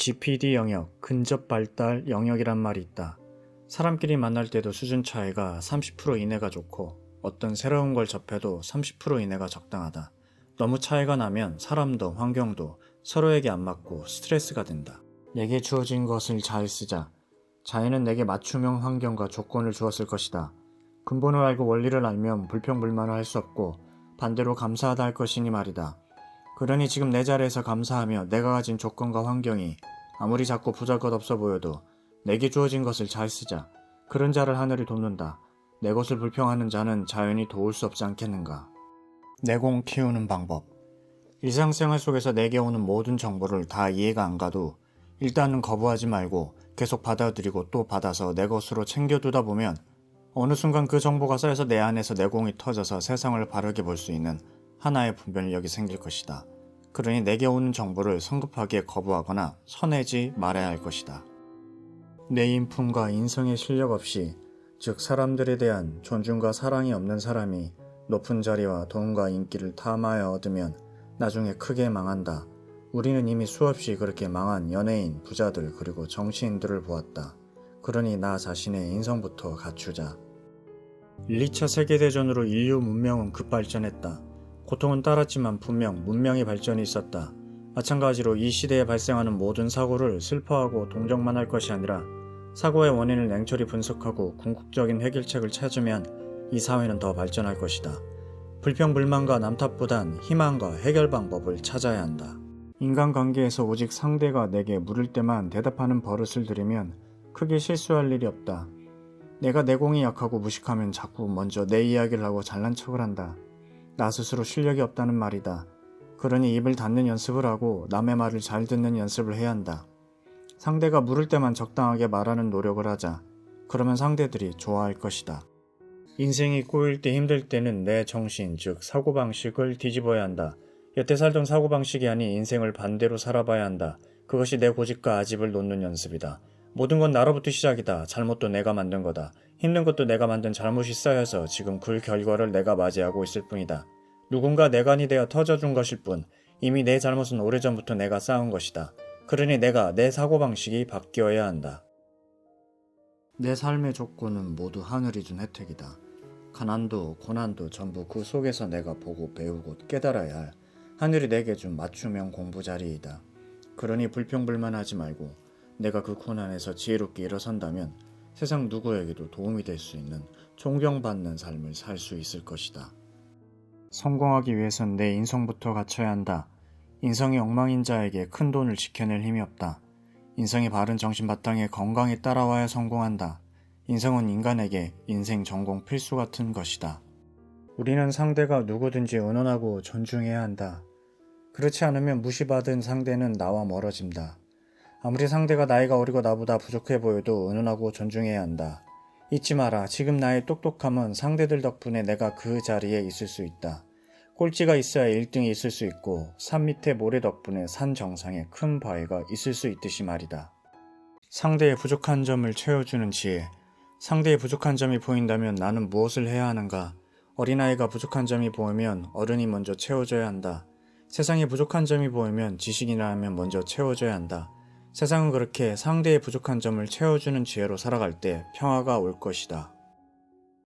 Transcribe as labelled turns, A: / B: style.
A: GPD 영역, 근접 발달 영역이란 말이 있다. 사람끼리 만날 때도 수준 차이가 30% 이내가 좋고 어떤 새로운 걸 접해도 30% 이내가 적당하다. 너무 차이가 나면 사람도 환경도 서로에게 안 맞고 스트레스가 된다. 내게 주어진 것을 잘 쓰자. 자연은 내게 맞춤형 환경과 조건을 주었을 것이다. 근본을 알고 원리를 알면 불평불만을 할 수 없고 반대로 감사하다 할 것이니 말이다. 그러니 지금 내 자리에서 감사하며 내가 가진 조건과 환경이 아무리 작고 보잘것없어 보여도 내게 주어진 것을 잘 쓰자. 그런 자를 하늘이 돕는다. 내 것을 불평하는 자는 자연이 도울 수 없지 않겠는가. 내공 키우는 방법. 일상생활 속에서 내게 오는 모든 정보를 다 이해가 안 가도 일단은 거부하지 말고 계속 받아들이고 또 받아서 내 것으로 챙겨두다 보면 어느 순간 그 정보가 쌓여서 내 안에서 내공이 터져서 세상을 바르게 볼 수 있는 하나의 분별력이 생길 것이다. 그러니 내게 오는 정보를 성급하게 거부하거나 쳐내지 말아야 할 것이다. 내 인품과 인성의 실력 없이, 즉 사람들에 대한 존중과 사랑이 없는 사람이 높은 자리와 돈과 인기를 탐하여 얻으면 나중에 크게 망한다. 우리는 이미 수없이 그렇게 망한 연예인, 부자들 그리고 정치인들을 보았다. 그러니 나 자신의 인성부터 갖추자. 1, 2차 세계대전으로 인류 문명은 급발전했다. 고통은 따랐지만 분명 문명의 발전이 있었다. 마찬가지로 이 시대에 발생하는 모든 사고를 슬퍼하고 동정만 할 것이 아니라 사고의 원인을 냉철히 분석하고 궁극적인 해결책을 찾으면 이 사회는 더 발전할 것이다. 불평불만과 남탓보단 희망과 해결 방법을 찾아야 한다. 인간관계에서 오직 상대가 내게 물을 때만 대답하는 버릇을 들이면 크게 실수할 일이 없다. 내가 내공이 약하고 무식하면 자꾸 먼저 내 이야기를 하고 잘난 척을 한다. 나 스스로 실력이 없다는 말이다. 그러니 입을 닫는 연습을 하고 남의 말을 잘 듣는 연습을 해야 한다. 상대가 물을 때만 적당하게 말하는 노력을 하자. 그러면 상대들이 좋아할 것이다. 인생이 꼬일 때 힘들 때는 내 정신, 즉 사고방식을 뒤집어야 한다. 여태 살던 사고방식이 아닌 인생을 반대로 살아봐야 한다. 그것이 내 고집과 아집을 놓는 연습이다. 모든 건 나로부터 시작이다. 잘못도 내가 만든 거다. 힘든 것도 내가 만든 잘못이 쌓여서 지금 그 결과를 내가 맞이하고 있을 뿐이다. 누군가 내관이 되어 터져준 것일 뿐 이미 내 잘못은 오래전부터 내가 쌓은 것이다. 그러니 내가 내 사고방식이 바뀌어야 한다. 내 삶의 조건은 모두 하늘이 준 혜택이다. 가난도 고난도 전부 그 속에서 내가 보고 배우고 깨달아야 할 하늘이 내게 준 맞춤형 공부 자리이다. 그러니 불평불만하지 말고 내가 그 고난에서 지혜롭게 일어선다면 세상 누구에게도 도움이 될 수 있는 존경받는 삶을 살 수 있을 것이다. 성공하기 위해선 내 인성부터 갖춰야 한다. 인성이 엉망인 자에게 큰 돈을 지켜낼 힘이 없다. 인성이 바른 정신 바탕에 건강히 따라와야 성공한다. 인성은 인간에게 인생 전공 필수 같은 것이다. 우리는 상대가 누구든지 은원하고 존중해야 한다. 그렇지 않으면 무시받은 상대는 나와 멀어진다. 아무리 상대가 나이가 어리고 나보다 부족해 보여도 은은하고 존중해야 한다. 잊지 마라. 지금 나의 똑똑함은 상대들 덕분에 내가 그 자리에 있을 수 있다. 꼴찌가 있어야 1등이 있을 수 있고 산 밑에 모래 덕분에 산 정상에 큰 바위가 있을 수 있듯이 말이다. 상대의 부족한 점을 채워주는 지혜. 상대의 부족한 점이 보인다면 나는 무엇을 해야 하는가? 어린아이가 부족한 점이 보이면 어른이 먼저 채워줘야 한다. 세상에 부족한 점이 보이면 지식인이라 하면 먼저 채워줘야 한다. 세상은 그렇게 상대의 부족한 점을 채워주는 지혜로 살아갈 때 평화가 올 것이다.